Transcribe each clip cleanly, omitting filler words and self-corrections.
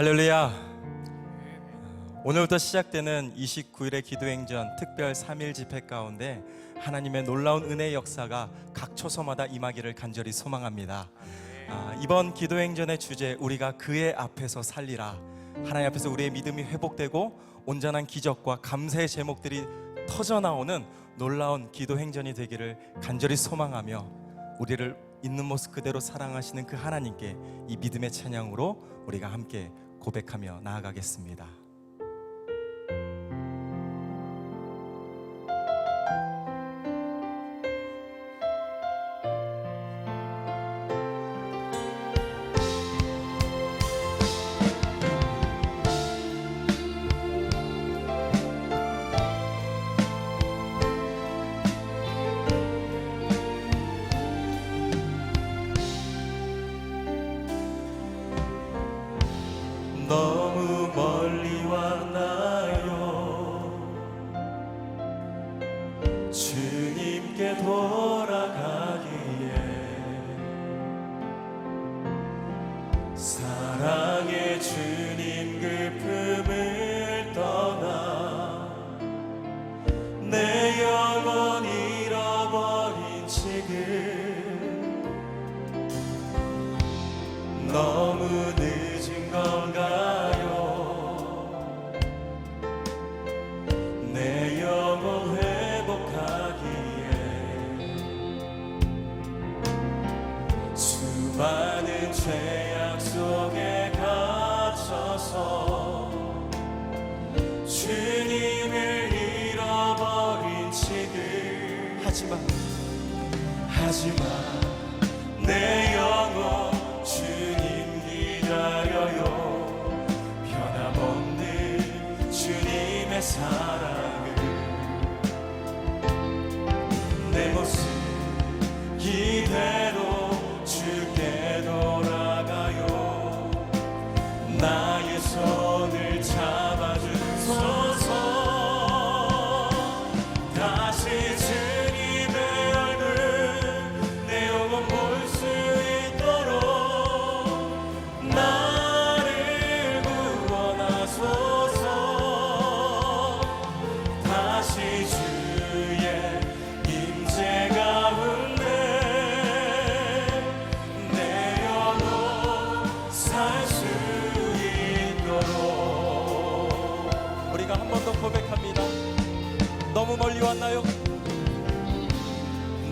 할렐루야. 오늘부터 시작되는 29일의 기도행전 특별 3일 집회 가운데 하나님의 놀라운 은혜의 역사가 각 초소마다 임하기를 간절히 소망합니다. 이번 기도행전의 주제, 우리가 그의 앞에서 살리라. 하나님 앞에서 우리의 믿음이 회복되고 온전한 기적과 감사의 제목들이 터져나오는 놀라운 기도행전이 되기를 간절히 소망하며, 우리를 있는 모습 그대로 사랑하시는 그 하나님께 이 믿음의 찬양으로 우리가 함께 고백하며 나아가겠습니다. 너무 멀리 왔나요? 주님께 돌아가기에 사랑의 주님 그 품을 떠나 내 영혼 잃어버린 지금 너무 늦은 건가요? 내 영혼 회복하기에 수많은 죄악 속에 갇혀서 주님을 잃어버린 지금 하지만 내 영혼 주님 기다려요. 변함없는 주님의 사랑을 내 모습 이대로 주께 돌아가요. 나의 손을 잡아주소서. 다시 주님의 얼굴 내 영혼 볼 수 있도록 나를 구원하소서. 다시 주의 임재 가운데 내 영혼 살 수 있도록. 우리가 한 번 더 고백합니다. 너무 멀리 왔나요?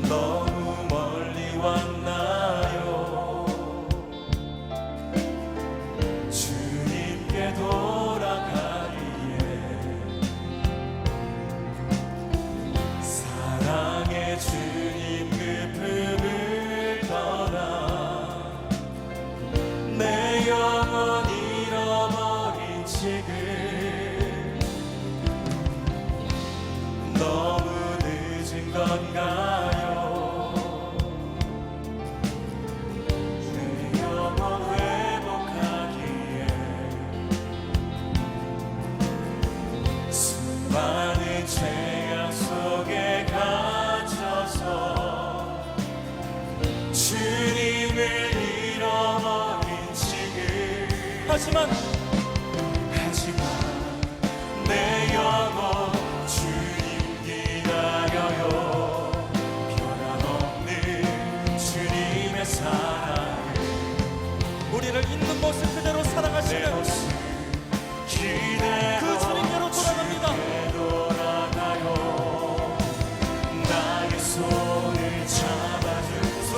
너무 멀리 왔나요? 주님께 돌아가기에 사랑의 주님 그 품을 떠나 내 영혼 잃어버린 지금 너무 늦은 건가요? 내 영혼 회복하기에 수많은 죄악 속에 갇혀서 주님을 잃어버린 지금 하지만 내 영혼 주님 기다려요. 변함없는 주님의 사랑을 우리를 있는 모습 그대로 내 사랑하시는 모습 기대어 그 주님께로 돌아갑니다. 주께 돌아가요. 나의 손을 잡아주소서.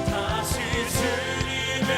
다시 주님의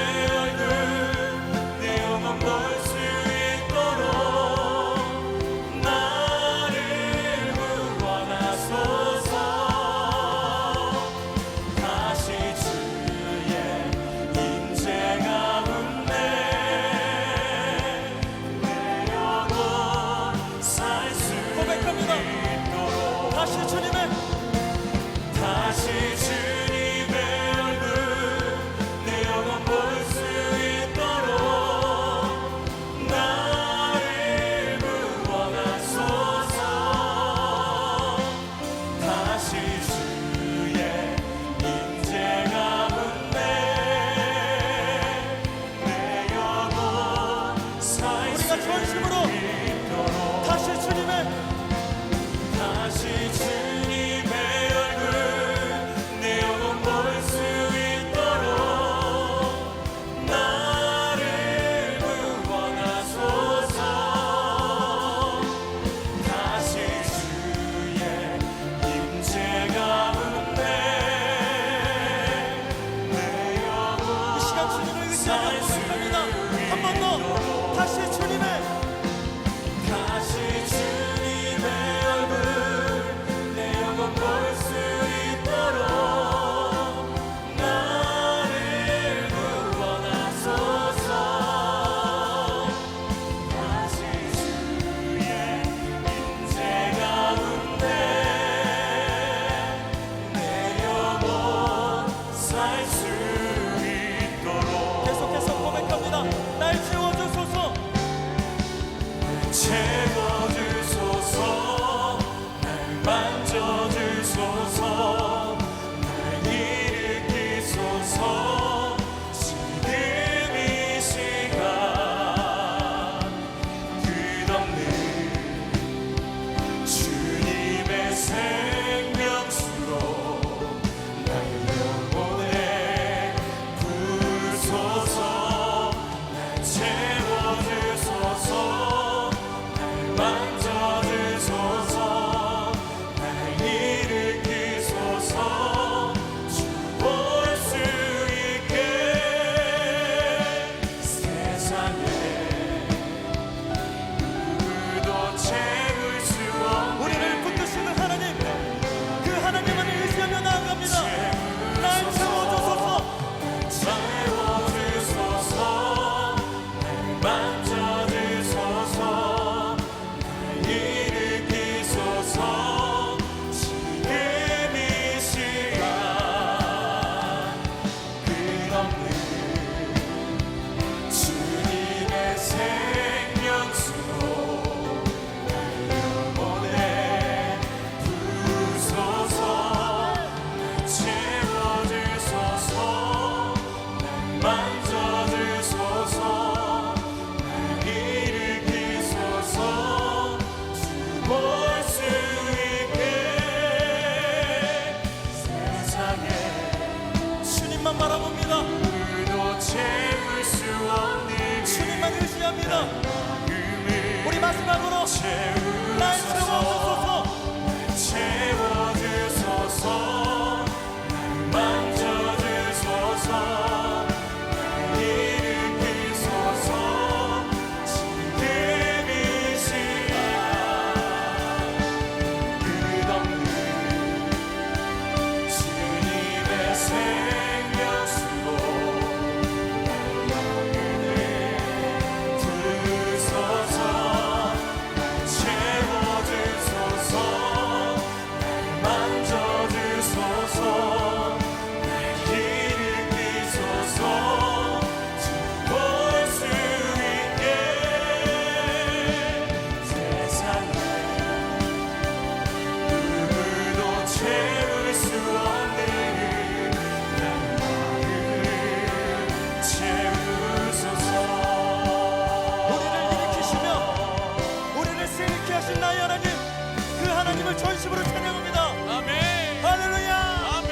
우리 마지막으로 날 채워주소서. 채워주소서. 날 만져주소서. 날 일으키소서. 지금 이 시간 끝없는 주님의 생명수로 날 두소서. 채워주소서. 날 만져주소서. 날 일으키소서. 볼 수 있게 세상에 누구도 채울 수 없는 날 마음을 채우소서. 우리를 일으키시며 우리를 새롭게 하신 나의 하나님, 그 하나님을 전심으로 찬양합니다. 아멘. 할렐루야. 아멘.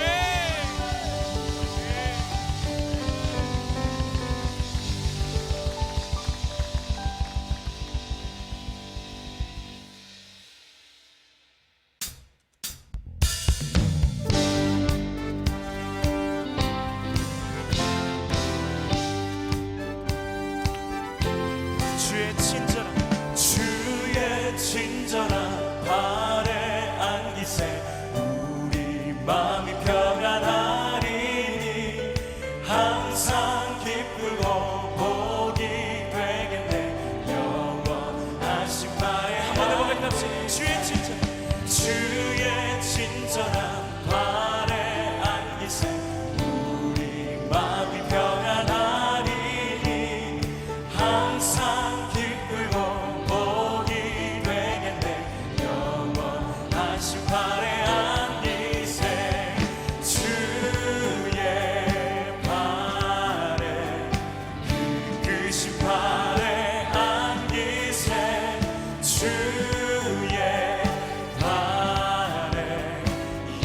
주의 친절한 발에 안기세 우리 마음이 평안하리니 항상 기쁘고 복이 되겠네. 영원하신 바에 한번 해보겠다. 주의 친절한 발에 안기세 우리 마음이 평안하리니 항상 기쁘고 복이 되겠네. 영원하신 발에 안기세. 주의 발에 크신 발에 안기세. 주의 발에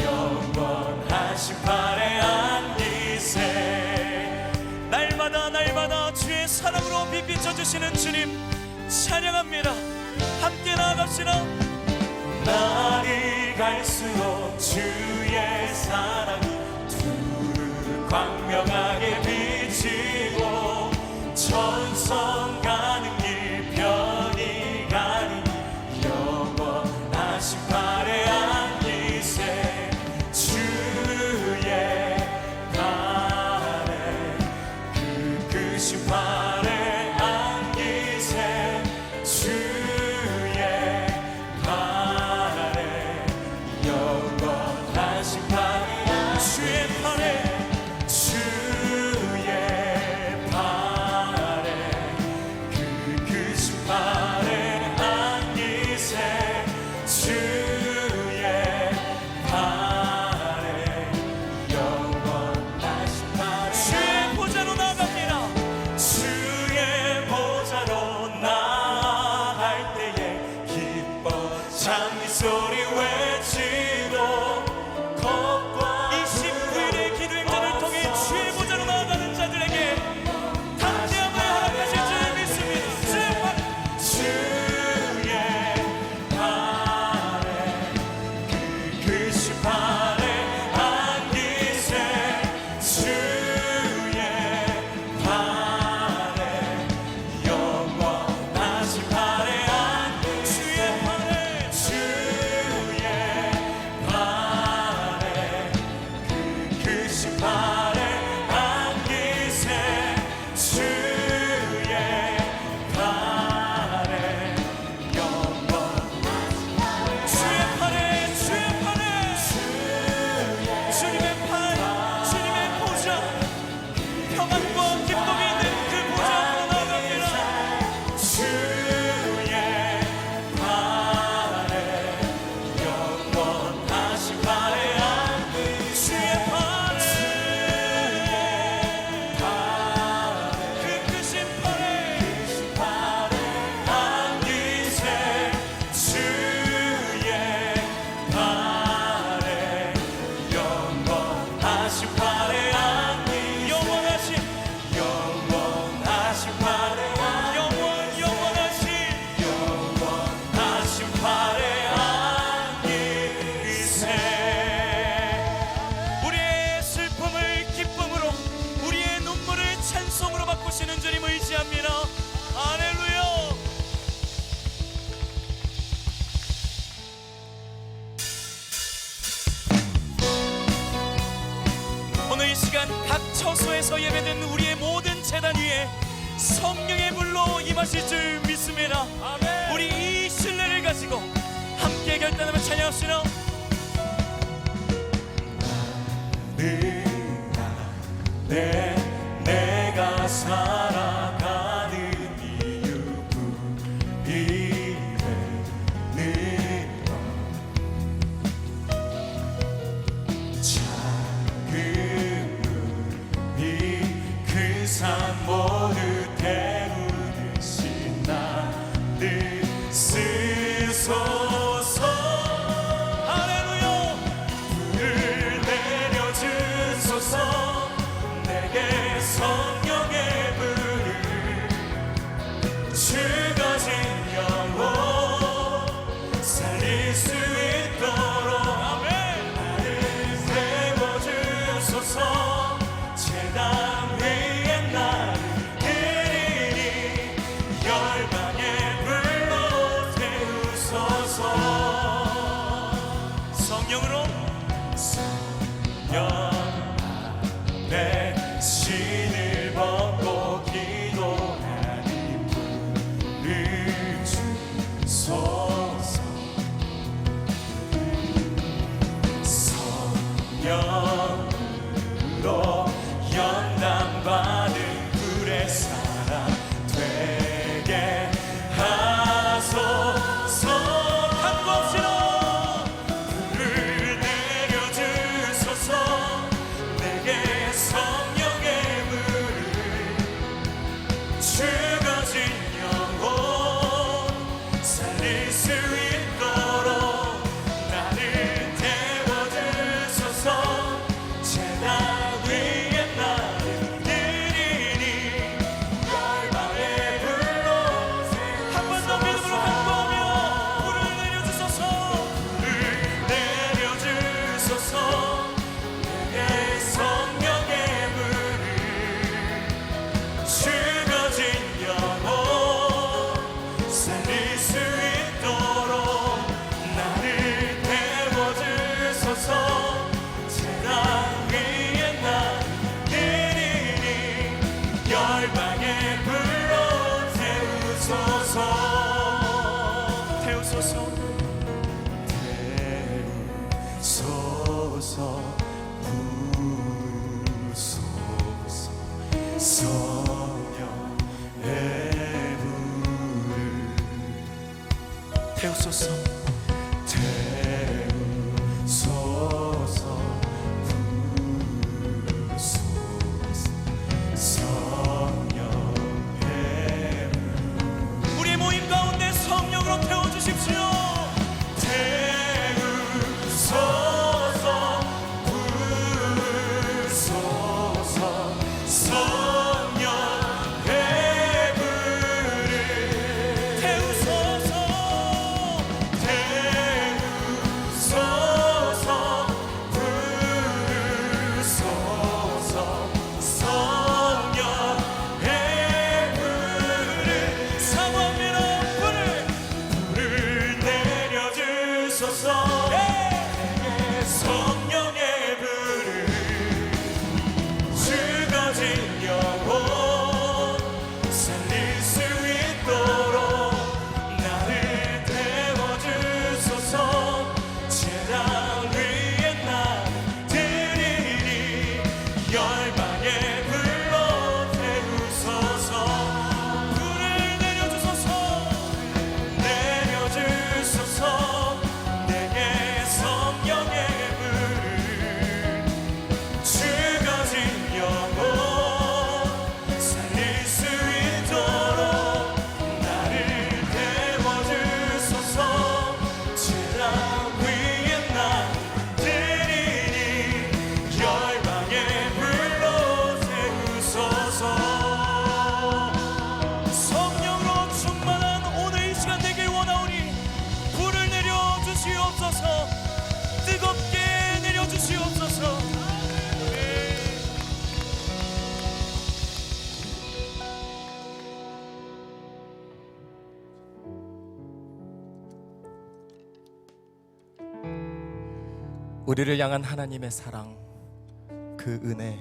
영원하신 발에 안기세. 날마다 주의 사랑으로 빛비춰 주시는 주님 찬양합니다. 함께 나아갑시다. 날이 갈수록 주의 사랑이 두루 광명하게 비치고 천성 가는 길 편히 가니 영원하신 발에 안기세. 주의 발에 크신 발에 안기세. 주의 발에 영원하신 발에 주의 발에 주의 발에 시간 위에 성령의 불로 임하실 줄 믿습니다. 우리 이 신뢰를 가지고 함께 결단하며 찬양합시다. 내가 살아가는 이유뿐이래. 작은 눈이 그 산 모두 태우듯이 나를 쓰소서. 할렐루야. 불을 내려주소서. 내게 성령의 불을 죽어진 영혼 살릴 수 있도록 나를 세워주소서. 제단 위에 나를 드리니 열방의 불로 태우소서. 성령으로 영 내 신을 벗고 기도하니 불을 주소서. 성령으로 연단받은 불의 사람 되게 하소서. 한국시로 불을 내려주소서. 내게 성령의 불을 죽어진 영혼 살릴 수 있도록 나를 태워주소서. 제단 위에 나를 드리니 열방의 불로 한 번 더 믿음으로 간구하며 불을 내려주소서. 불을 내려주소서. 내 성령의 불을 죽어진 영혼 살릴 수 있도록 나를 태워주소서. 제단 위에 나를 드리니 열방의 불로 태우소서. 태우소서. 태우소서. 부으소서. 성령의 불을 태우소서. 태우소서. 부으소서. 성령의 우리 모임 가운데 성령으로 태워주십시오. 태우소서. 부으소서. 성령의 불을 태우소서. 태우소서. 부으소서. 성령의 불을 사모합니다. 불을 내려주소서. 내게 성령의 불을 죽어진 영혼 살릴 수 있도록 나를 태워주소서. 제단 위에 나를 드리니 열방의 불로 태우소서. 불을 내려주소서. 내려주소서. 내게 성령의 불을 죽어진 영혼 살릴 수 있도록 나를 태워주소서. 제단 위에 나를 드리니 열방의 불로 태우소서. 성령으로 충만한 오늘 이 시간 되길 원하오니 불을 내려주시옵소서. 뜨겁게 내려주시옵소서. 우리를 향한 하나님의 사랑, 그 은혜,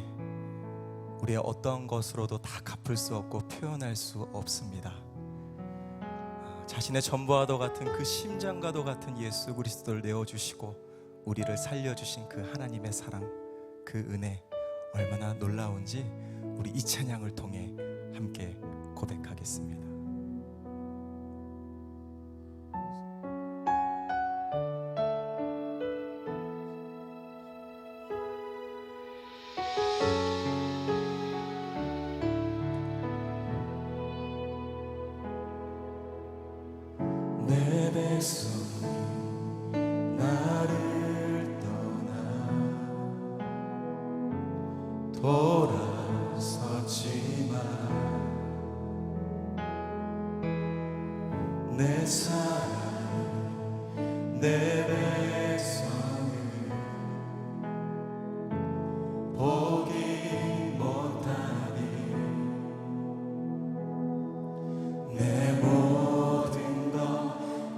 우리의 어떤 것으로도 다 갚을 수 없고 표현할 수 없습니다. 자신의 전부와도 같은 그 심장과도 같은 예수 그리스도를 내어주시고 우리를 살려주신 그 하나님의 사랑, 그 은혜 얼마나 놀라운지 우리 이 찬양을 통해 함께 고백하겠습니다. 내 백성이 나를 떠나 돌아섰지만 내 사랑 내 백성을 보기 못하니 내 모든 것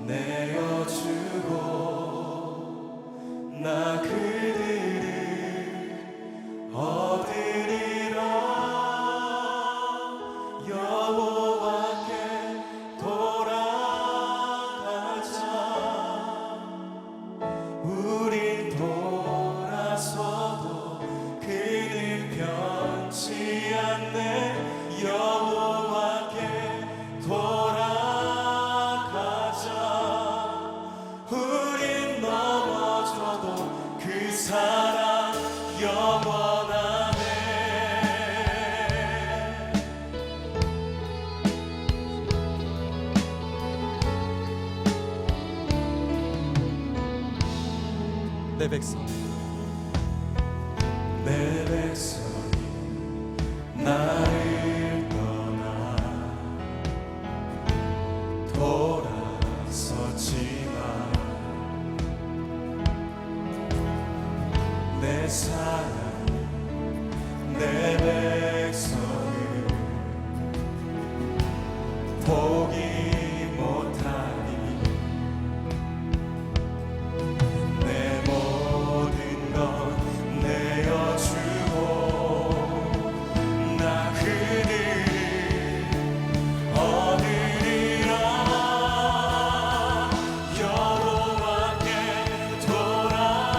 내어주고 나 그들을 얻으리라. 여호와께 돌아가자. 우린 돌아서도 그는 변치 않네. 여호와께 돌아가자. 우린 넘어져도 그 사랑 영원하네. 내 백성, 내 백성이 나를 떠나 돌아섰지만 내 사랑 내 백성을 보기 못하니 내 모든 것 내어주고 나 그들을 얻으리라. 여호와께 돌아가자.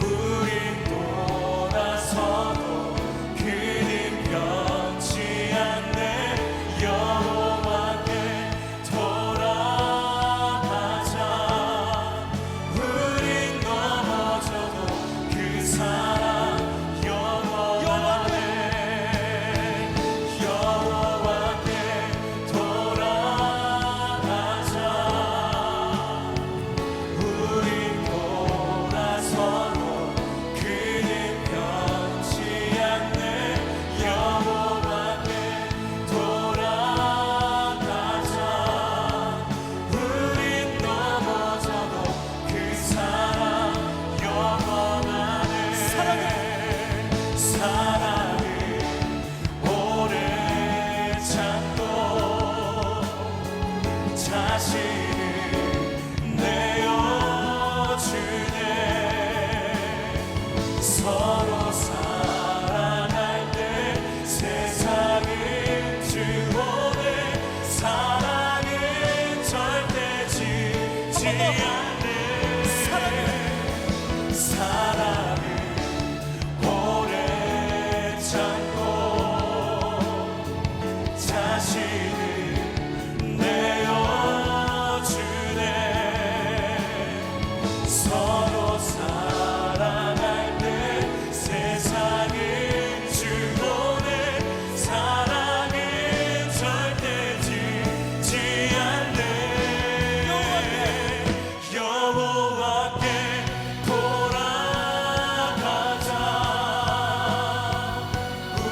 우린 돌아서도 그는 변치 않네. 여호와께 돌아가자. 우린 넘어져도 그 사랑 영원하네. 여호와께 돌아가자. 우린 돌아서도 그는 변치 않네. 여호와께 돌아가자. 우린 넘어져도 그 사랑 영원하네. 사랑은 오래 참고 자신을 내어주네. 서로 사랑할 때 세상은 주오네. 사랑은 절대 지지 않네. 사랑은 오래 참고 자신을 내어주네. 서로 사랑할 때 세상은 주오네. 사랑은 절대 지지 않네. 여호와께 돌아가자. 우린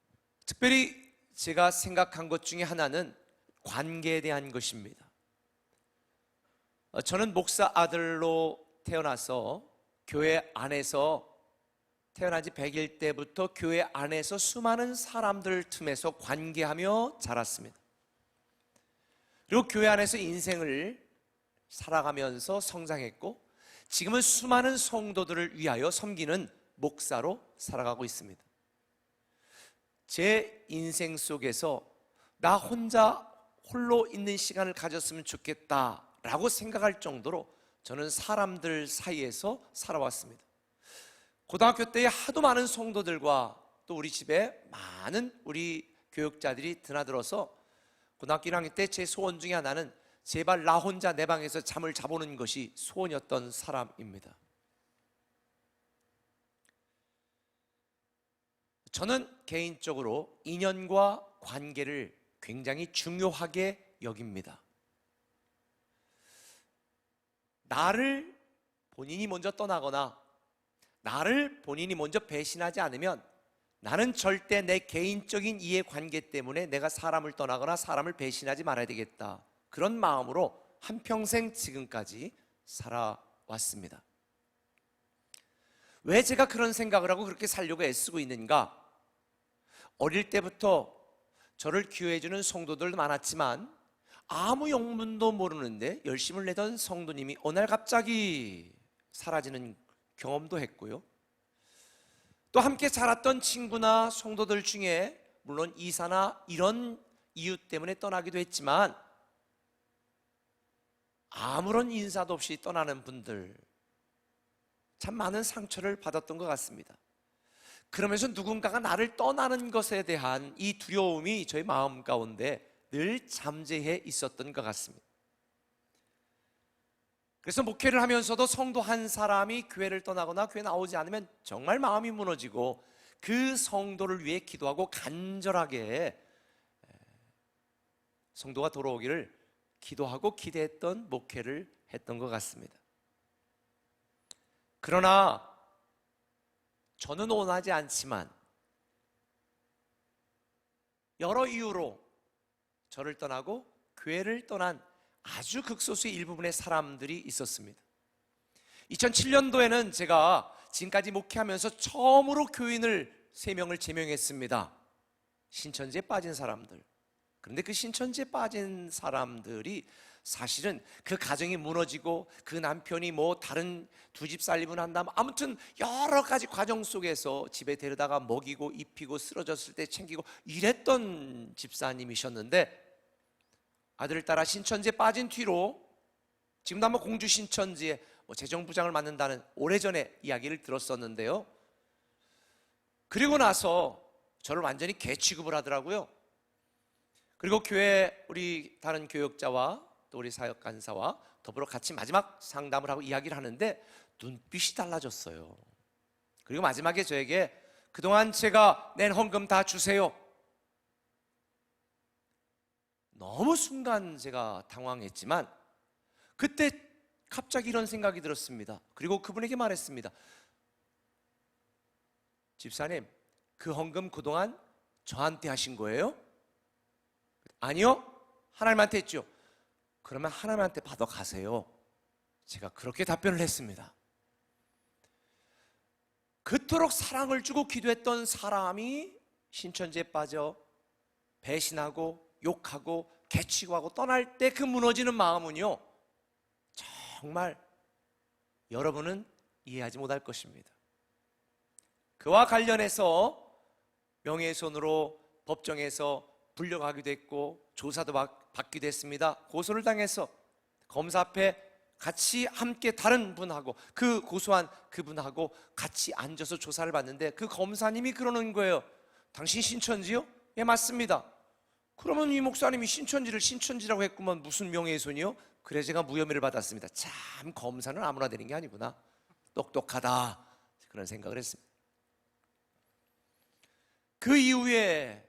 특별히 제가 생각한 것 중에 하나는 관계에 대한 것입니다. 저는 목사 아들로 태어나서 교회 안에서 태어난 지 100일 때부터 교회 안에서 수많은 사람들 틈에서 관계하며 자랐습니다. 그리고 교회 안에서 인생을 살아가면서 성장했고 지금은 수많은 성도들을 위하여 섬기는 목사로 살아가고 있습니다. 제 인생 속에서 나 혼자 홀로 있는 시간을 가졌으면 좋겠다라고 생각할 정도로 저는 사람들 사이에서 살아왔습니다. 고등학교 때 하도 많은 성도들과 또 우리 집에 많은 우리 교육자들이 드나들어서 고등학교 1학년 때 제 소원 중에 하나는 제발 나 혼자 내 방에서 잠을 자보는 것이 소원이었던 사람입니다. 저는 개인적으로 인연과 관계를 굉장히 중요하게 여깁니다. 나를 본인이 먼저 떠나거나 나를 본인이 먼저 배신하지 않으면 나는 절대 내 개인적인 이해관계 때문에 내가 사람을 떠나거나 사람을 배신하지 말아야 되겠다, 그런 마음으로 한평생 지금까지 살아왔습니다. 왜 제가 그런 생각을 하고 그렇게 살려고 애쓰고 있는가? 어릴 때부터 저를 기여해주는 성도들도 많았지만 아무 영문도 모르는데 열심을 내던 성도님이 어느 날 갑자기 사라지는 경험도 했고요. 또 함께 자랐던 친구나 성도들 중에 물론 이사나 이런 이유 때문에 떠나기도 했지만 아무런 인사도 없이 떠나는 분들, 참 많은 상처를 받았던 것 같습니다. 그러면서 누군가가 나를 떠나는 것에 대한 이 두려움이 저의 마음 가운데 늘 잠재해 있었던 것 같습니다. 그래서 목회를 하면서도 성도 한 사람이 교회를 떠나거나 교회 나오지 않으면 정말 마음이 무너지고 그 성도를 위해 기도하고 간절하게 성도가 돌아오기를 기도하고 기대했던 목회를 했던 것 같습니다. 그러나 저는 원하지 않지만 여러 이유로 저를 떠나고 교회를 떠난 아주 극소수의 일부분의 사람들이 있었습니다. 2007년도에는 제가 지금까지 목회하면서 처음으로 교인을 3명을 제명했습니다. 신천지에 빠진 사람들. 그런데 그 신천지에 빠진 사람들이 사실은 그 가정이 무너지고 그 남편이 뭐 다른 두 집 살림을 한다면 아무튼 여러 가지 과정 속에서 집에 데려다가 먹이고 입히고 쓰러졌을 때 챙기고 이랬던 집사님이셨는데 아들을 따라 신천지에 빠진 뒤로 지금도 아마 공주 신천지에 재정부장을 맡는다는 오래전에 이야기를 들었었는데요. 그리고 나서 저를 완전히 개 취급을 하더라고요. 그리고 교회 우리 다른 교역자와 또 우리 사역 간사와 더불어 같이 마지막 상담을 하고 이야기를 하는데 눈빛이 달라졌어요. 그리고 마지막에 저에게 그동안 제가 낸 헌금 다 주세요. 너무 순간 제가 당황했지만 그때 갑자기 이런 생각이 들었습니다. 그리고 그분에게 말했습니다. 집사님, 그 헌금 그동안 저한테 하신 거예요? 아니요, 하나님한테 했죠. 그러면 하나님한테 받아 가세요. 제가 그렇게 답변을 했습니다. 그토록 사랑을 주고 기도했던 사람이 신천지에 빠져 배신하고 욕하고 개취하고 떠날 때 그 무너지는 마음은요, 정말 여러분은 이해하지 못할 것입니다. 그와 관련해서 명예훼손으로 법정에서 불려가기도 했고 조사도 받기도 했습니다. 고소를 당해서 검사 앞에 같이 함께 다른 분하고 그 고소한 그분하고 같이 앉아서 조사를 받는데 그 검사님이 그러는 거예요. 당신 신천지요? 예, 맞습니다. 그러면 이 목사님이 신천지를 신천지라고 했구만, 무슨 명예훼손이요? 그래 제가 무혐의를 받았습니다. 참, 검사는 아무나 되는 게 아니구나, 똑똑하다, 그런 생각을 했습니다. 그 이후에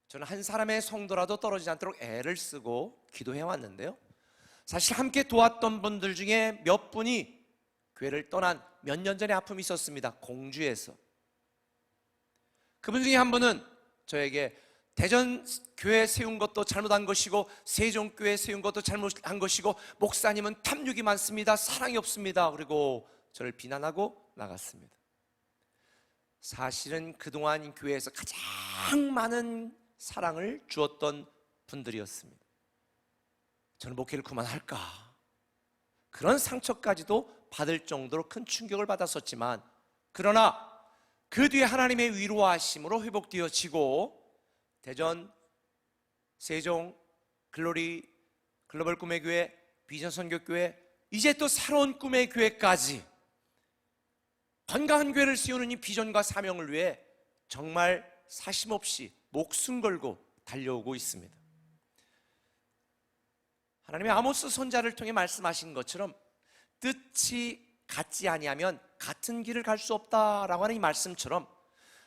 저는 한 사람의 성도라도 떨어지지 않도록 애를 쓰고 기도해 왔는데요, 사실 함께 도왔던 분들 중에 몇 분이 교회를 떠난 몇 년 전에 아픔이 있었습니다. 공주에서. 그분 중에 한 분은 저에게 대전 교회 세운 것도 잘못한 것이고 세종교회 세운 것도 잘못한 것이고 목사님은 탐욕이 많습니다, 사랑이 없습니다, 그리고 저를 비난하고 나갔습니다. 사실은 그동안 교회에서 가장 많은 사랑을 주었던 분들이었습니다. 저는 목회를 그만할까, 그런 상처까지도 받을 정도로 큰 충격을 받았었지만, 그러나 그 뒤에 하나님의 위로하심으로 회복되어지고 대전, 세종, 글로리, 글로벌 꿈의 교회, 비전 선교교회, 이제 또 새로운 꿈의 교회까지 건강한 교회를 세우는 이 비전과 사명을 위해 정말 사심없이 목숨 걸고 달려오고 있습니다. 하나님의 아모스 선지자를 통해 말씀하신 것처럼 뜻이 같지 아니하면 같은 길을 갈 수 없다라고 하는 이 말씀처럼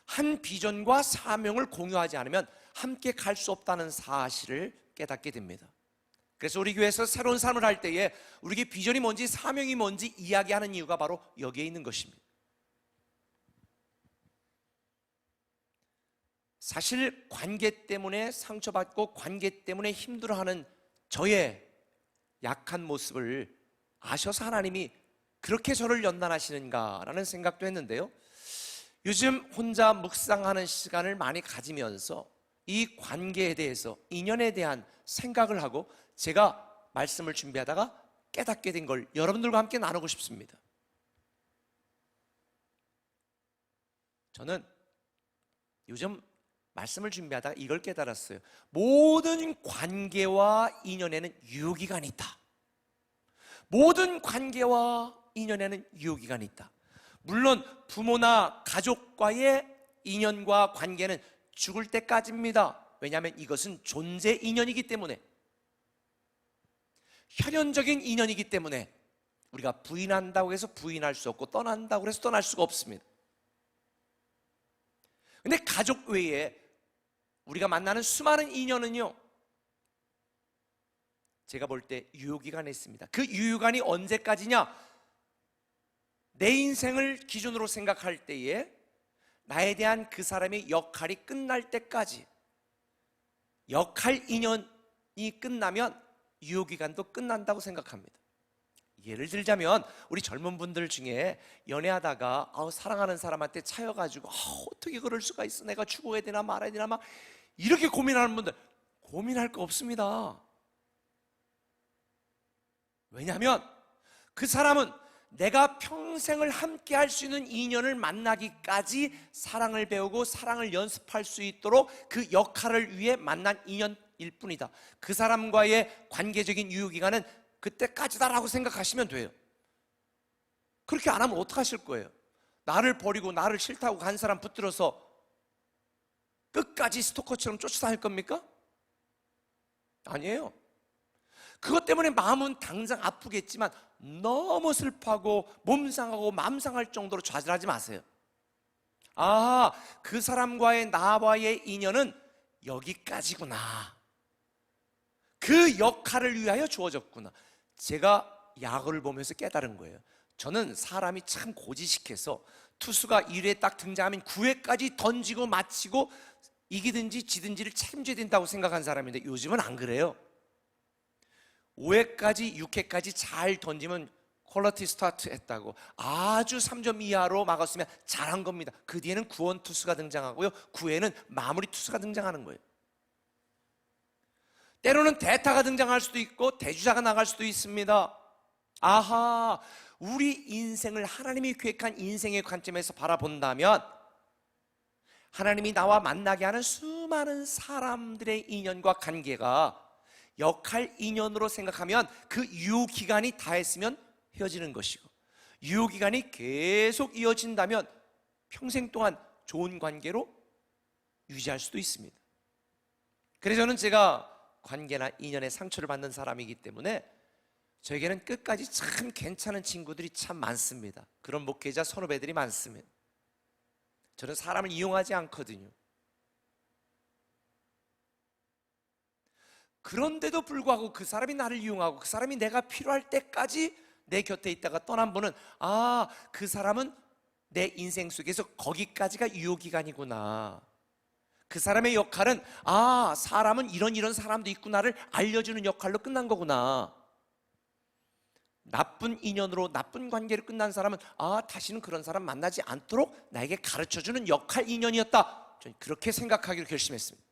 한 비전과 사명을 공유하지 않으면 함께 갈 수 없다는 사실을 깨닫게 됩니다. 그래서 우리 교회에서 새로운 삶을 할 때에 우리에게 비전이 뭔지 사명이 뭔지 이야기하는 이유가 바로 여기에 있는 것입니다. 사실 관계 때문에 상처받고 관계 때문에 힘들어하는 저의 약한 모습을 아셔서 하나님이 그렇게 저를 연단하시는가라는 생각도 했는데요, 요즘 혼자 묵상하는 시간을 많이 가지면서 이 관계에 대해서, 인연에 대한 생각을 하고 제가 말씀을 준비하다가 깨닫게 된 걸 여러분들과 함께 나누고 싶습니다. 저는 요즘 말씀을 준비하다가 이걸 깨달았어요. 모든 관계와 인연에는 유효기간이 있다. 모든 관계와 인연에는 유효기간이 있다. 물론 부모나 가족과의 인연과 관계는 죽을 때까지입니다. 왜냐하면 이것은 존재 인연이기 때문에, 혈연적인 인연이기 때문에 우리가 부인한다고 해서 부인할 수 없고 떠난다고 해서 떠날 수가 없습니다. 근데 가족 외에 우리가 만나는 수많은 인연은요, 제가 볼 때 유효기간이 있습니다. 그 유효기간이 언제까지냐? 내 인생을 기준으로 생각할 때에 나에 대한 그 사람의 역할이 끝날 때까지, 역할 인연이 끝나면 유효기간도 끝난다고 생각합니다. 예를 들자면 우리 젊은 분들 중에 연애하다가 사랑하는 사람한테 차여가지고 어떻게 그럴 수가 있어, 내가 죽어야 되나 말아야 되나 막 이렇게 고민하는 분들, 고민할 거 없습니다. 왜냐하면 그 사람은 내가 평생을 함께 할 수 있는 인연을 만나기까지 사랑을 배우고 사랑을 연습할 수 있도록 그 역할을 위해 만난 인연일 뿐이다. 그 사람과의 관계적인 유효기간은 그때까지다라고 생각하시면 돼요. 그렇게 안 하면 어떡하실 거예요? 나를 버리고 나를 싫다고 간 사람 붙들어서 끝까지 스토커처럼 쫓아다닐 겁니까? 아니에요. 그것 때문에 마음은 당장 아프겠지만 너무 슬퍼하고 몸 상하고 마음 상할 정도로 좌절하지 마세요. 그 사람과의 나와의 인연은 여기까지구나, 그 역할을 위하여 주어졌구나. 제가 야구를 보면서 깨달은 거예요. 저는 사람이 참 고지식해서 투수가 1회에 딱 등장하면 9회까지 던지고 마치고 이기든지 지든지를 책임져야 된다고 생각한 사람인데 요즘은 안 그래요. 5회까지 6회까지 잘 던지면 퀄리티 스타트 했다고, 아주 3점 이하로 막았으면 잘한 겁니다. 그 뒤에는 구원 투수가 등장하고요, 9회는 마무리 투수가 등장하는 거예요. 때로는 대타가 등장할 수도 있고 대주자가 나갈 수도 있습니다. 우리 인생을 하나님이 계획한 인생의 관점에서 바라본다면 하나님이 나와 만나게 하는 수많은 사람들의 인연과 관계가 역할 인연으로 생각하면 그 유효기간이 다했으면 헤어지는 것이고, 유효기간이 계속 이어진다면 평생 동안 좋은 관계로 유지할 수도 있습니다. 그래서 저는 제가 관계나 인연에 상처를 받는 사람이기 때문에 저에게는 끝까지 참 괜찮은 친구들이 참 많습니다. 그런 목회자 선후배들이 많습니다. 저는 사람을 이용하지 않거든요. 그런데도 불구하고 그 사람이 나를 이용하고 그 사람이 내가 필요할 때까지 내 곁에 있다가 떠난 분은 그 사람은 내 인생 속에서 거기까지가 유효기간이구나. 그 사람의 역할은 사람은 이런 사람도 있구나를 알려주는 역할로 끝난 거구나. 나쁜 인연으로 나쁜 관계로 끝난 사람은 다시는 그런 사람 만나지 않도록 나에게 가르쳐주는 역할 인연이었다. 저는 그렇게 생각하기로 결심했습니다.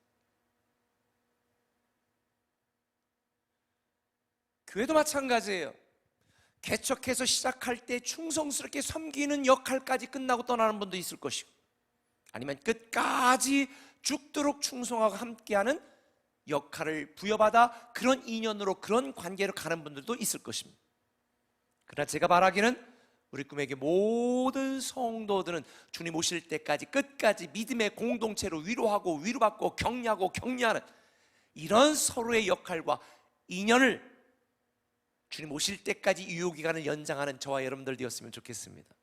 교회도 마찬가지예요. 개척해서 시작할 때 충성스럽게 섬기는 역할까지 끝나고 떠나는 분도 있을 것이고, 아니면 끝까지 죽도록 충성하고 함께하는 역할을 부여받아 그런 인연으로 그런 관계로 가는 분들도 있을 것입니다. 그러나 제가 말하기는 우리 꿈에게 모든 성도들은 주님 오실 때까지 끝까지 믿음의 공동체로 위로하고 위로받고 격려하고 격려하는 이런 서로의 역할과 인연을 주님 오실 때까지 유효기간을 연장하는 저와 여러분들 되었으면 좋겠습니다.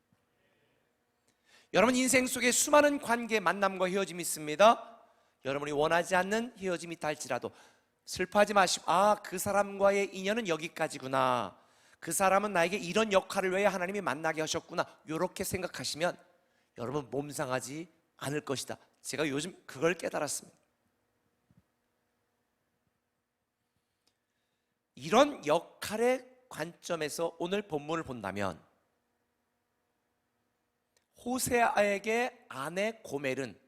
여러분 인생 속에 수많은 관계, 만남과 헤어짐이 있습니다. 여러분이 원하지 않는 헤어짐이 있다 할지라도 슬퍼하지 마시고 그 사람과의 인연은 여기까지구나, 그 사람은 나에게 이런 역할을 위해 하나님이 만나게 하셨구나, 이렇게 생각하시면 여러분 몸 상하지 않을 것이다. 제가 요즘 그걸 깨달았습니다. 이런 역할의 관점에서 오늘 본문을 본다면, 호세아에게 아내 고멜은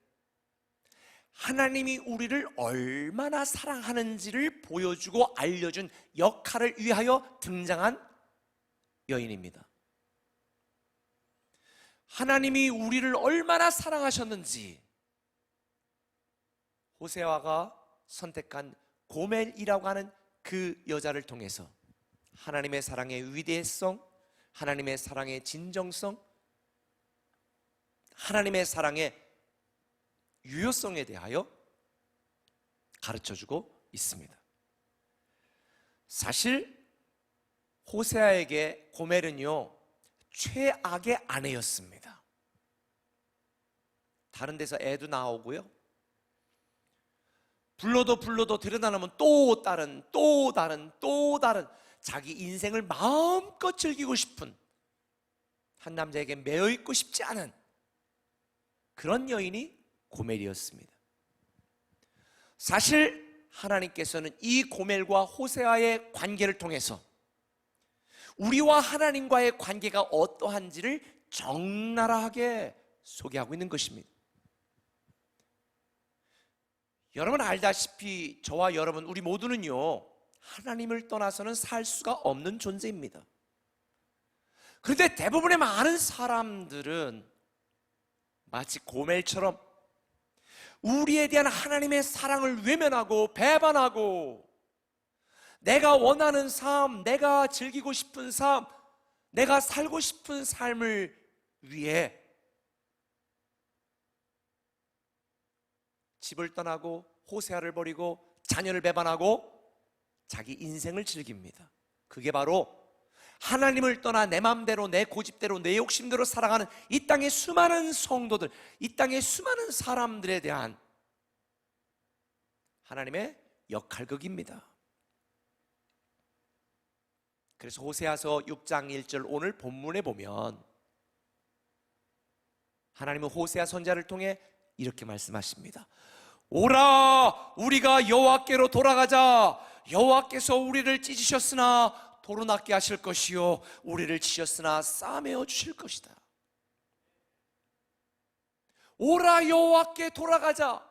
하나님이 우리를 얼마나 사랑하는지를 보여주고 알려준 역할을 위하여 등장한 여인입니다. 하나님이 우리를 얼마나 사랑하셨는지 호세아가 선택한 고멜이라고 하는 그 여자를 통해서 하나님의 사랑의 위대성, 하나님의 사랑의 진정성, 하나님의 사랑의 유효성에 대하여 가르쳐주고 있습니다. 사실 호세아에게 고멜은요 최악의 아내였습니다. 다른 데서 애도 나오고요, 불러도 들여다보면 또 다른 자기 인생을 마음껏 즐기고 싶은, 한 남자에게 매여 있고 싶지 않은 그런 여인이 고멜이었습니다. 사실 하나님께서는 이 고멜과 호세아의 관계를 통해서 우리와 하나님과의 관계가 어떠한지를 적나라하게 소개하고 있는 것입니다. 여러분 알다시피 저와 여러분 우리 모두는요 하나님을 떠나서는 살 수가 없는 존재입니다. 그런데 대부분의 많은 사람들은 마치 고멜처럼 우리에 대한 하나님의 사랑을 외면하고 배반하고, 내가 원하는 삶, 내가 즐기고 싶은 삶, 내가 살고 싶은 삶을 위해 집을 떠나고 호세아를 버리고 자녀를 배반하고 자기 인생을 즐깁니다. 그게 바로 하나님을 떠나 내 마음대로 내 고집대로 내 욕심대로 살아가는 이 땅의 수많은 성도들, 이 땅의 수많은 사람들에 대한 하나님의 역할극입니다. 그래서 호세아서 6장 1절 오늘 본문에 보면 하나님은 호세아 선지자를 통해 이렇게 말씀하십니다. 오라, 우리가 여호와께로 돌아가자. 여호와께서 우리를 찢으셨으나 도로 낫게 하실 것이요 우리를 치셨으나 싸매어 주실 것이다. 오라, 여호와께 돌아가자.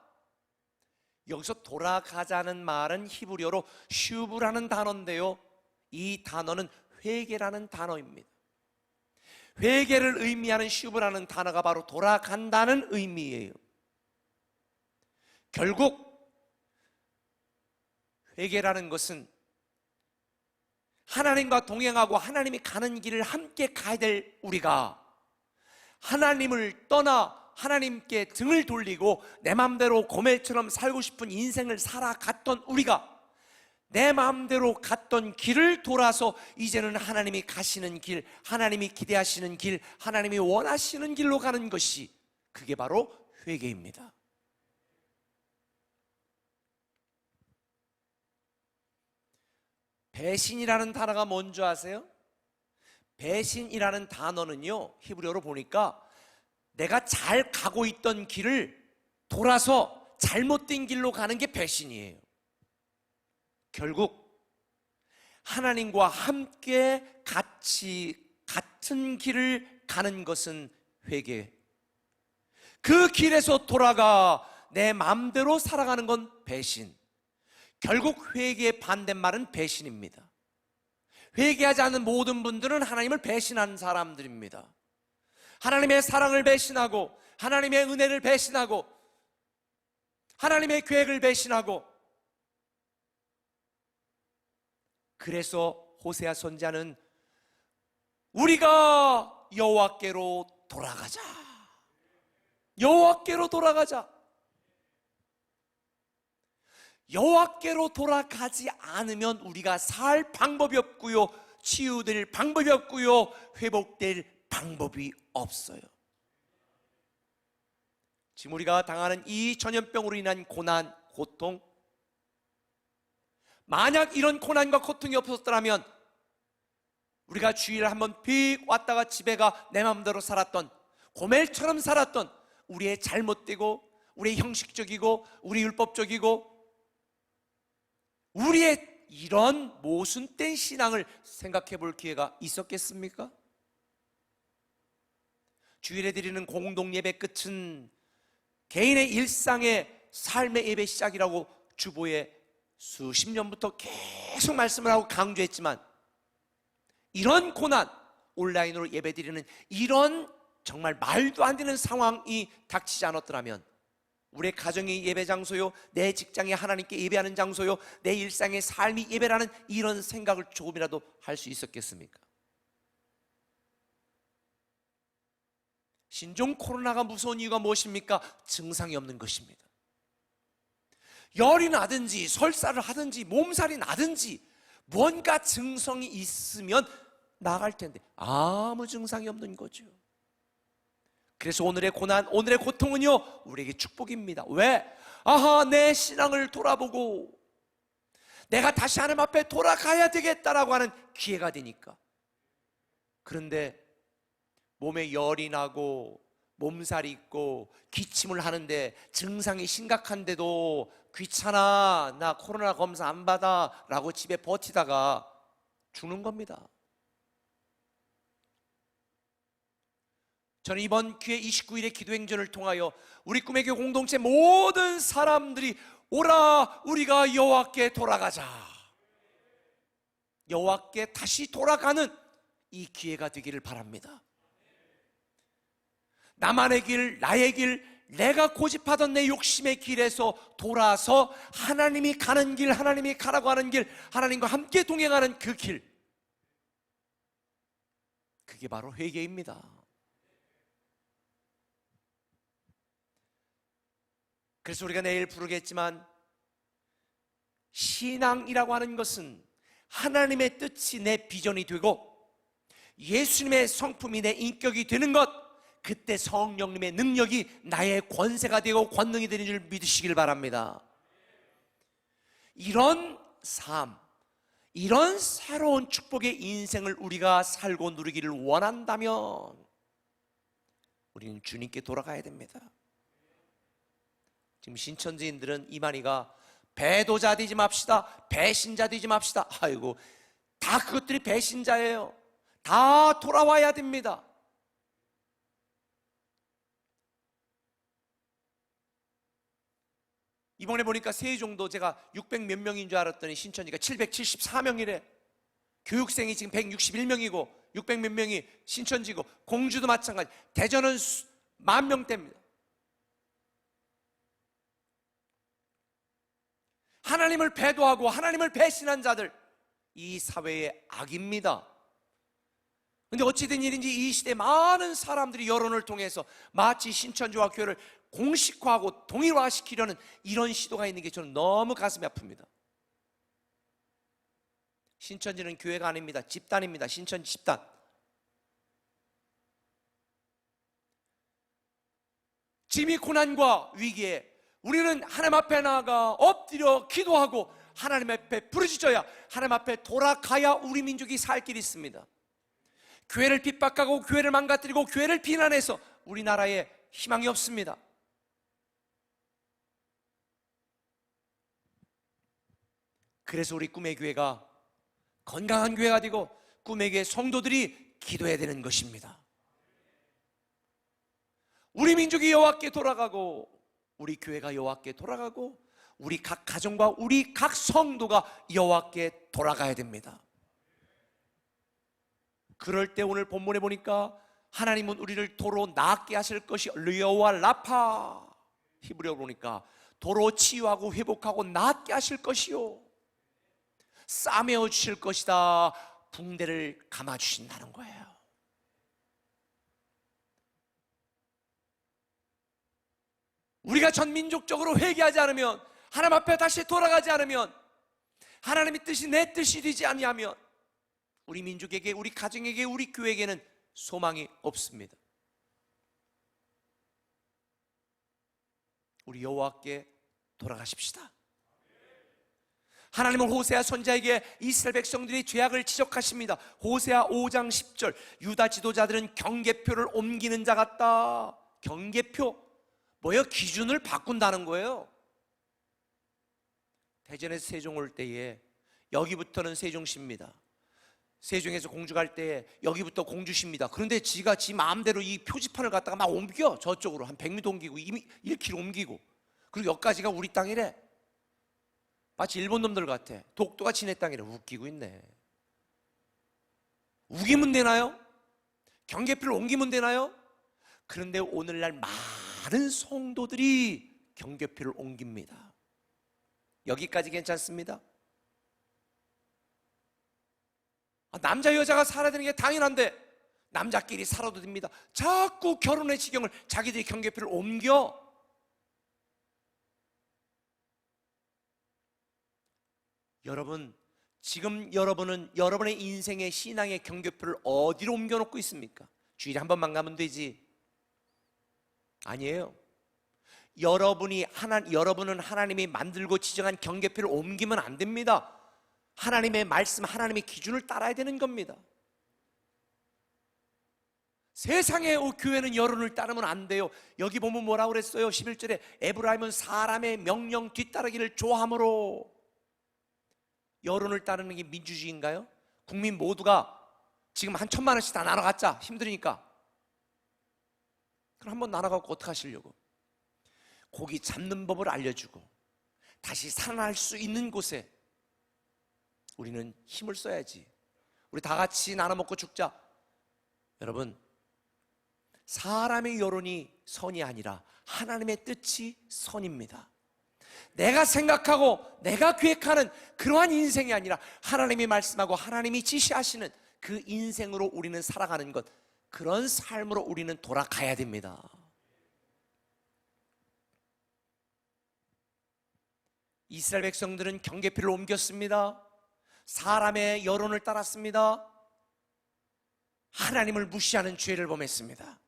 여기서 돌아가자는 말은 히브리어로 슈브라는 단어인데요, 이 단어는 회개라는 단어입니다. 회개를 의미하는 슈브라는 단어가 바로 돌아간다는 의미예요. 결국 회개라는 것은 하나님과 동행하고 하나님이 가는 길을 함께 가야 될 우리가 하나님을 떠나 하나님께 등을 돌리고 내 마음대로 고멜처럼 살고 싶은 인생을 살아갔던 우리가 내 마음대로 갔던 길을 돌아서 이제는 하나님이 가시는 길, 하나님이 기대하시는 길, 하나님이 원하시는 길로 가는 것이, 그게 바로 회개입니다. 배신이라는 단어가 뭔지 아세요? 배신이라는 단어는요 히브리어로 보니까 내가 잘 가고 있던 길을 돌아서 잘못된 길로 가는 게 배신이에요. 결국 하나님과 함께 같은 길을 가는 것은 회개. 그 길에서 돌아가 내 마음대로 살아가는 건 배신. 결국 회개의 반대말은 배신입니다. 회개하지 않는 모든 분들은 하나님을 배신한 사람들입니다. 하나님의 사랑을 배신하고, 하나님의 은혜를 배신하고, 하나님의 계획을 배신하고. 그래서 호세아 선지자는 우리가 여호와께로 돌아가자, 여호와께로 돌아가자. 여호와께로 돌아가지 않으면 우리가 살 방법이 없고요, 치유될 방법이 없고요, 회복될 방법이 없어요. 지금 우리가 당하는 이 전염병으로 인한 고난, 고통, 만약 이런 고난과 고통이 없었더라면 우리가 주일에 한번 픽 왔다가 집에 가 내 마음대로 살았던, 고멜처럼 살았던 우리의 잘못되고 우리의 형식적이고 우리 율법적이고 우리의 이런 모순된 신앙을 생각해 볼 기회가 있었겠습니까? 주일에 드리는 공동 예배 끝은 개인의 일상의 삶의 예배 시작이라고 주보에 수십 년부터 계속 말씀을 하고 강조했지만, 이런 고난, 온라인으로 예배 드리는 이런 정말 말도 안 되는 상황이 닥치지 않았더라면 우리의 가정이 예배 장소요, 내 직장이 하나님께 예배하는 장소요, 내 일상의 삶이 예배라는 이런 생각을 조금이라도 할 수 있었겠습니까? 신종 코로나가 무서운 이유가 무엇입니까? 증상이 없는 것입니다. 열이 나든지 설사를 하든지 몸살이 나든지 뭔가 증상이 있으면 나갈 텐데 아무 증상이 없는 거죠. 그래서 오늘의 고난, 오늘의 고통은요, 우리에게 축복입니다. 왜? 아하, 내 신앙을 돌아보고 내가 다시 하나님 앞에 돌아가야 되겠다라고 하는 기회가 되니까. 그런데 몸에 열이 나고 몸살이 있고 기침을 하는데 증상이 심각한데도 귀찮아, 나 코로나 검사 안 받아 라고 집에 버티다가 죽는 겁니다. 저는 이번 기회 29일의 기도행전을 통하여 우리 꿈의 교회 공동체 모든 사람들이 오라, 우리가 여호와께 돌아가자, 여호와께 다시 돌아가는 이 기회가 되기를 바랍니다. 나만의 길, 나의 길, 내가 고집하던 내 욕심의 길에서 돌아서 하나님이 가는 길, 하나님이 가라고 하는 길, 하나님과 함께 동행하는 그 길, 그게 바로 회개입니다. 그래서 우리가 내일 부르겠지만, 신앙이라고 하는 것은 하나님의 뜻이 내 비전이 되고 예수님의 성품이 내 인격이 되는 것, 그때 성령님의 능력이 나의 권세가 되고 권능이 되는 줄 믿으시길 바랍니다. 이런 삶, 이런 새로운 축복의 인생을 우리가 살고 누리기를 원한다면 우리는 주님께 돌아가야 됩니다. 지금 신천지인들은 이만희가 배도자 되지 맙시다, 배신자 되지 맙시다. 아이고, 다 그것들이 배신자예요. 다 돌아와야 됩니다. 이번에 보니까 세종도 제가 600몇 명인 줄 알았더니 신천지가 774명이래. 교육생이 지금 161명이고 600몇 명이 신천지고, 공주도 마찬가지. 대전은 10,000명대입니다. 하나님을 배도하고 하나님을 배신한 자들, 이 사회의 악입니다. 근데 어찌된 일인지 이 시대 많은 사람들이 여론을 통해서 마치 신천지와 교회를 공식화하고 동일화시키려는 이런 시도가 있는 게 저는 너무 가슴이 아픕니다. 신천지는 교회가 아닙니다. 집단입니다. 신천지 집단. 지금 이 고난과 위기에 우리는 하나님 앞에 나아가 엎드려 기도하고 하나님 앞에 부르짖어야, 하나님 앞에 돌아가야 우리 민족이 살 길이 있습니다. 교회를 핍박하고 교회를 망가뜨리고 교회를 비난해서 우리나라에 희망이 없습니다. 그래서 우리 꿈의 교회가 건강한 교회가 되고 꿈의 교회 성도들이 기도해야 되는 것입니다. 우리 민족이 여호와께 돌아가고 우리 교회가 여호와께 돌아가고 우리 각 가정과 우리 각 성도가 여호와께 돌아가야 됩니다. 그럴 때 오늘 본문에 보니까 하나님은 우리를 도로 낫게 하실 것이 여호와 라파, 히브리어 보니까 도로 치유하고 회복하고 낫게 하실 것이요 싸매어 주실 것이다. 붕대를 감아 주신다는 거예요. 우리가 전민족적으로 회개하지 않으면, 하나님 앞에 다시 돌아가지 않으면, 하나님의 뜻이 내 뜻이 되지 아니하면 우리 민족에게, 우리 가정에게, 우리 교회에게는 소망이 없습니다. 우리 여호와께 돌아가십시다. 하나님은 호세아 선지자에게 이스라엘 백성들이 죄악을 지적하십니다. 호세아 5장 10절, 유다 지도자들은 경계표를 옮기는 자 같다. 경계표 뭐예요? 기준을 바꾼다는 거예요. 대전에서 세종 올 때에 여기부터는 세종시입니다. 세종에서 공주 갈 때 여기부터 공주시입니다. 그런데 지가 지 마음대로 이 표지판을 갖다가 막 옮겨. 저쪽으로 한 100m 옮기고 1km 옮기고, 그리고 여기까지가 우리 땅이래. 마치 일본 놈들 같아. 독도가 지네 땅이래. 웃기고 있네. 우기면 되나요? 경계표를 옮기면 되나요? 그런데 오늘날 많은 성도들이 경계표를 옮깁니다. 여기까지 괜찮습니다. 남자 여자가 살아야 되는 게 당연한데 남자끼리 살아도 됩니다. 자꾸 결혼의 지경을 자기들이 경계표를 옮겨. 여러분, 지금 여러분은 여러분의 인생의 신앙의 경계표를 어디로 옮겨놓고 있습니까? 주일에 한 번만 가면 되지. 아니에요. 여러분은 하나님이 만들고 지정한 경계표를 옮기면 안 됩니다. 하나님의 말씀, 하나님의 기준을 따라야 되는 겁니다. 세상의 교회는 여론을 따르면 안 돼요. 여기 보면 뭐라고 그랬어요? 11절에 에브라임은 사람의 명령 뒤따르기를 좋아하므로. 여론을 따르는 게 민주주의인가요? 국민 모두가 지금 한 1,000만 원씩 다 나눠 갖자. 힘드니까. 그럼 한번 나눠 갖고 어떻게 하시려고? 고기 잡는 법을 알려주고 다시 살아날 수 있는 곳에 우리는 힘을 써야지. 우리 다 같이 나눠 먹고 죽자. 여러분, 사람의 여론이 선이 아니라 하나님의 뜻이 선입니다. 내가 생각하고 내가 계획하는 그러한 인생이 아니라 하나님이 말씀하고 하나님이 지시하시는 그 인생으로 우리는 살아가는 것, 그런 삶으로 우리는 돌아가야 됩니다. 이스라엘 백성들은 경계표를 옮겼습니다. 사람의 여론을 따랐습니다. 하나님을 무시하는 죄를 범했습니다.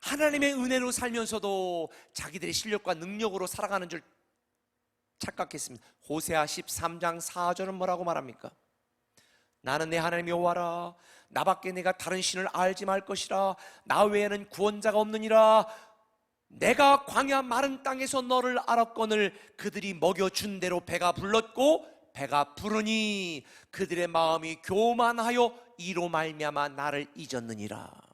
하나님의 은혜로 살면서도 자기들의 실력과 능력으로 살아가는 줄 착각했습니다. 호세아 13장 4절은 뭐라고 말합니까? 나는 내 하나님 여호와라. 나밖에 내가 다른 신을 알지 말 것이라. 나 외에는 구원자가 없느니라. 내가 광야 마른 땅에서 너를 알았거늘 그들이 먹여준 대로 배가 불렀고 배가 부르니 그들의 마음이 교만하여 이로 말미암아 나를 잊었느니라.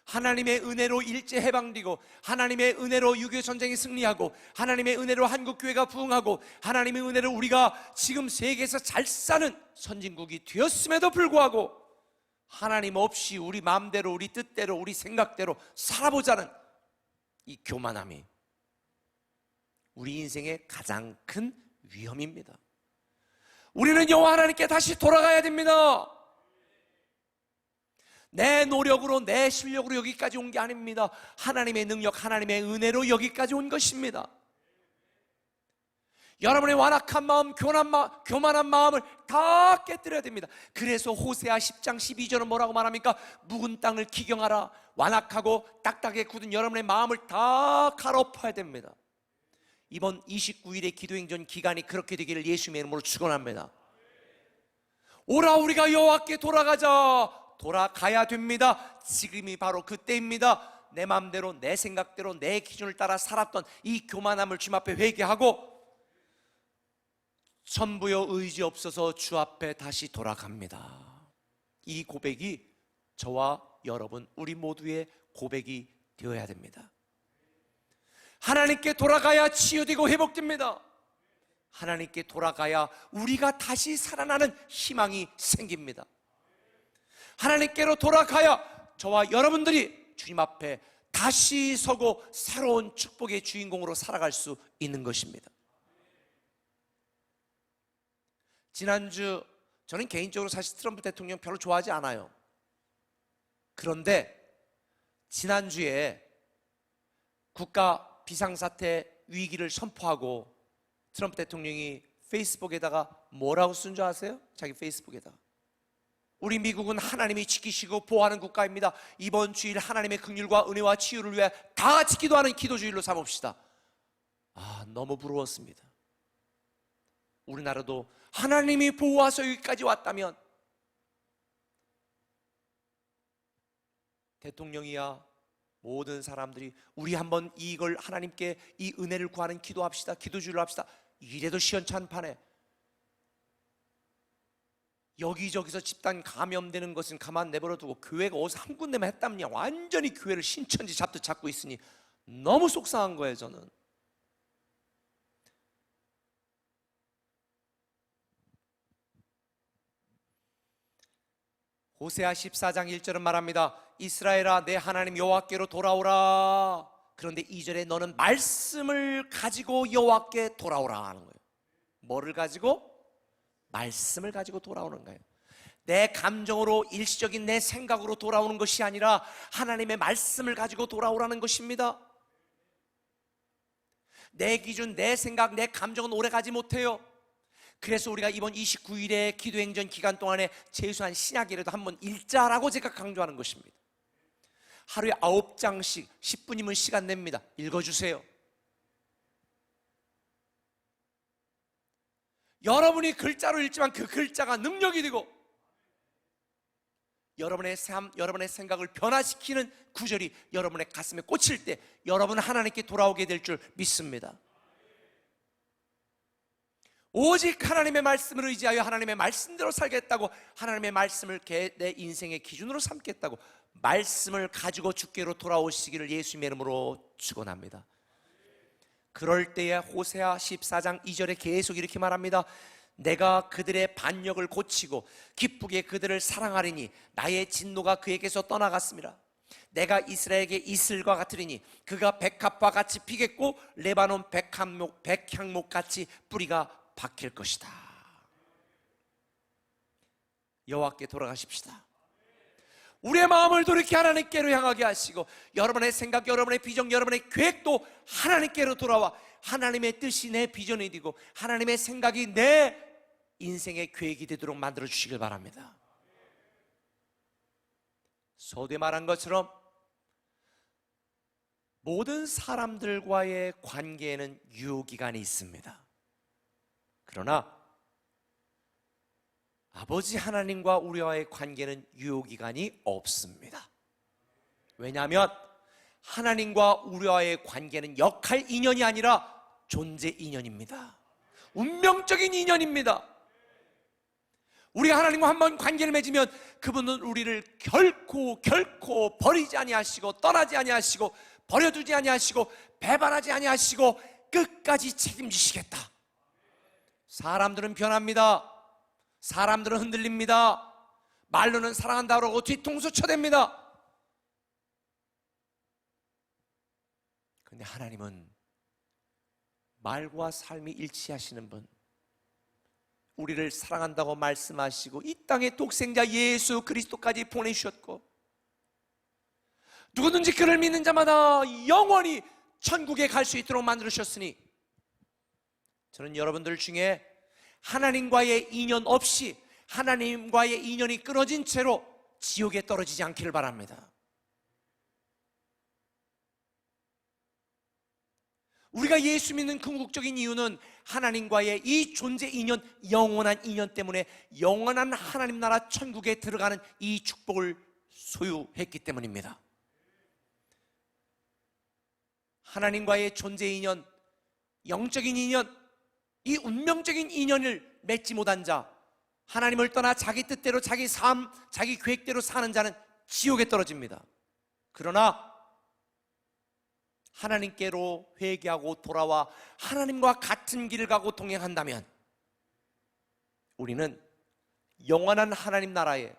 하나님의 은혜로 일제 해방되고 하나님의 은혜로 6.25 전쟁이 승리하고 하나님의 은혜로 한국교회가 부흥하고 하나님의 은혜로 우리가 지금 세계에서 잘 사는 선진국이 되었음에도 불구하고 하나님 없이 우리 마음대로 우리 뜻대로 우리 생각대로 살아보자는 이 교만함이 우리 인생의 가장 큰 위험입니다. 우리는 여호와 하나님께 다시 돌아가야 됩니다. 내 노력으로 내 실력으로 여기까지 온 게 아닙니다. 하나님의 능력, 하나님의 은혜로 여기까지 온 것입니다. 여러분의 완악한 마음, 교만한 마음을 다 깨뜨려야 됩니다. 그래서 호세아 10장 12절은 뭐라고 말합니까? 묵은 땅을 기경하라. 완악하고 딱딱하게 굳은 여러분의 마음을 다 갈아엎어야 됩니다. 이번 29일의 기도행전 기간이 그렇게 되기를 예수님의 이름으로 축원합니다. 오라 우리가 여호와께 돌아가자. 돌아가야 됩니다. 지금이 바로 그때입니다. 내 마음대로 내 생각대로 내 기준을 따라 살았던 이 교만함을 주님 앞에 회개하고 전부여 의지 없어서 주 앞에 다시 돌아갑니다. 이 고백이 저와 여러분 우리 모두의 고백이 되어야 됩니다. 하나님께 돌아가야 치유되고 회복됩니다. 하나님께 돌아가야 우리가 다시 살아나는 희망이 생깁니다. 하나님께로 돌아가야 저와 여러분들이 주님 앞에 다시 서고 새로운 축복의 주인공으로 살아갈 수 있는 것입니다. 지난주 저는 개인적으로 사실 트럼프 대통령 별로 좋아하지 않아요. 그런데 지난주에 국가 비상사태 위기를 선포하고 트럼프 대통령이 페이스북에다가 뭐라고 쓴 줄 아세요? 자기 페이스북에다가 우리 미국은 하나님이 지키시고 보호하는 국가입니다. 이번 주일 하나님의 긍휼과 은혜와 치유를 위해 다 같이 기도하는 기도주일로 삼읍시다. 너무 부러웠습니다. 우리나라도 하나님이 보호하셔 여기까지 왔다면 대통령이야 모든 사람들이 우리 한번 이걸 하나님께 이 은혜를 구하는 기도합시다. 기도주일로 합시다. 이래도 시원찮판에 여기저기서 집단 감염되는 것은 가만 내버려두고 교회가 어디서 한 군데만 했다면야 완전히 교회를 신천지 잡듯 잡고 있으니 너무 속상한 거예요. 저는 호세아 14장 1절은 말합니다. 이스라엘아 내 하나님 여호와께로 돌아오라. 그런데 2절에 너는 말씀을 가지고 여호와께 돌아오라 하는 거예요. 뭐를 가지고? 말씀을 가지고 돌아오는 거예요. 내 감정으로 일시적인 내 생각으로 돌아오는 것이 아니라 하나님의 말씀을 가지고 돌아오라는 것입니다. 내 기준, 내 생각, 내 감정은 오래 가지 못해요. 그래서 우리가 이번 29일의 기도행전 기간 동안에 최소한 신약이라도 한번 읽자라고 제가 강조하는 것입니다. 하루에 9장씩 10분이면 시간 냅니다. 읽어주세요. 여러분이 글자로 읽지만 그 글자가 능력이 되고 여러분의 삶, 여러분의 생각을 변화시키는 구절이 여러분의 가슴에 꽂힐 때 여러분은 하나님께 돌아오게 될 줄 믿습니다. 오직 하나님의 말씀을 의지하여 하나님의 말씀대로 살겠다고, 하나님의 말씀을 내 인생의 기준으로 삼겠다고 말씀을 가지고 주께로 돌아오시기를 예수님의 이름으로 축원합니다. 그럴 때에 호세아 14장 2절에 계속 이렇게 말합니다. 내가 그들의 반역을 고치고 기쁘게 그들을 사랑하리니 나의 진노가 그에게서 떠나갔습니다. 내가 이스라엘에게 이슬과 같으리니 그가 백합과 같이 피겠고 레바논 백향목 같이 뿌리가 박힐 것이다. 여호와께 돌아가십시다. 우리의 마음을 돌이켜 하나님께로 향하게 하시고 여러분의 생각, 여러분의 비전, 여러분의 계획도 하나님께로 돌아와 하나님의 뜻이 내 비전이 되고 하나님의 생각이 내 인생의 계획이 되도록 만들어 주시길 바랍니다. 서두에 말한 것처럼 모든 사람들과의 관계에는 유효기간이 있습니다. 그러나 아버지 하나님과 우리와의 관계는 유효기간이 없습니다. 왜냐하면 하나님과 우리와의 관계는 역할 인연이 아니라 존재 인연입니다. 운명적인 인연입니다. 우리가 하나님과 한번 관계를 맺으면 그분은 우리를 결코 버리지 아니하시고 떠나지 아니하시고 버려두지 아니하시고 배반하지 아니하시고 끝까지 책임지시겠다. 사람들은 변합니다. 사람들은 흔들립니다. 말로는 사랑한다고 하고 뒤통수 쳐댑니다. 그런데 하나님은 말과 삶이 일치하시는 분, 우리를 사랑한다고 말씀하시고 이 땅에 독생자 예수 그리스도까지 보내주셨고 누구든지 그를 믿는 자마다 영원히 천국에 갈 수 있도록 만들으셨으니 저는 여러분들 중에 하나님과의 인연 없이 하나님과의 인연이 끊어진 채로 지옥에 떨어지지 않기를 바랍니다. 우리가 예수 믿는 궁극적인 이유는 하나님과의 이 존재 인연, 영원한 인연 때문에 영원한 하나님 나라 천국에 들어가는 이 축복을 소유했기 때문입니다. 하나님과의 존재 인연, 영적인 인연, 이 운명적인 인연을 맺지 못한 자, 하나님을 떠나 자기 뜻대로 자기 삶, 자기 계획대로 사는 자는 지옥에 떨어집니다. 그러나 하나님께로 회개하고 돌아와 하나님과 같은 길을 가고 동행한다면 우리는 영원한 하나님 나라의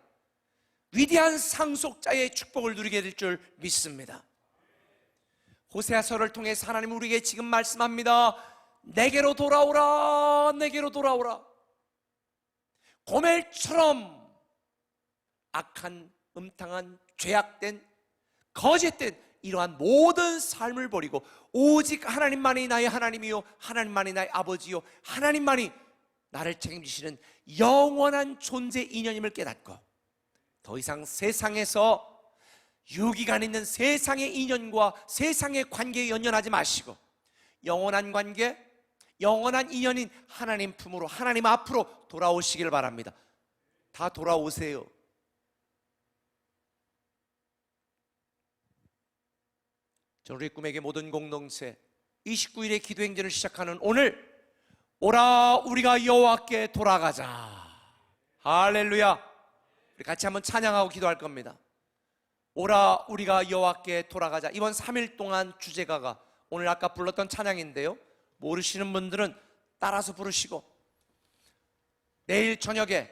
위대한 상속자의 축복을 누리게 될 줄 믿습니다. 호세아서를 통해서 하나님 우리에게 지금 말씀합니다. 내게로 돌아오라, 내게로 돌아오라. 고멜처럼 악한, 음탕한, 죄악된, 거짓된 이러한 모든 삶을 버리고 오직 하나님만이 나의 하나님이요, 하나님만이 나의 아버지요, 하나님만이 나를 책임지시는 영원한 존재 인연임을 깨닫고 더 이상 세상에서 유기간 있는 세상의 인연과 세상의 관계에 연연하지 마시고 영원한 관계, 영원한 인연인 하나님 품으로, 하나님 앞으로 돌아오시길 바랍니다. 다 돌아오세요. 저는 우리 꿈에게 모든 공동체 29일의 기도행전을 시작하는 오늘, 오라 우리가 여호와께 돌아가자. 할렐루야. 우리 같이 한번 찬양하고 기도할 겁니다. 오라 우리가 여호와께 돌아가자. 이번 3일 동안 주제가가 오늘 아까 불렀던 찬양인데요, 모르시는 분들은 따라서 부르시고 내일 저녁에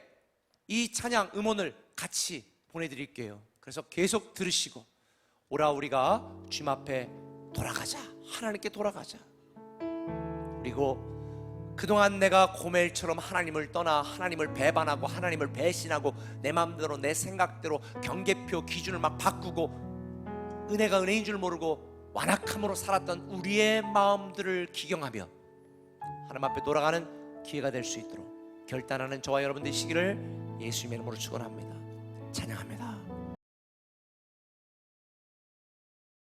이 찬양 음원을 같이 보내드릴게요. 그래서 계속 들으시고 오라 우리가 주님 앞에 돌아가자, 하나님께 돌아가자. 그리고 그동안 내가 고멜처럼 하나님을 떠나 하나님을 배반하고 하나님을 배신하고 내 마음대로 내 생각대로 경계표 기준을 막 바꾸고 은혜가 은혜인 줄 모르고 완악함으로 살았던 우리의 마음들을 기경하며 하나님 앞에 돌아가는 기회가 될 수 있도록 결단하는 저와 여러분 되시기를 예수님의 이름으로 축원합니다. 찬양합니다.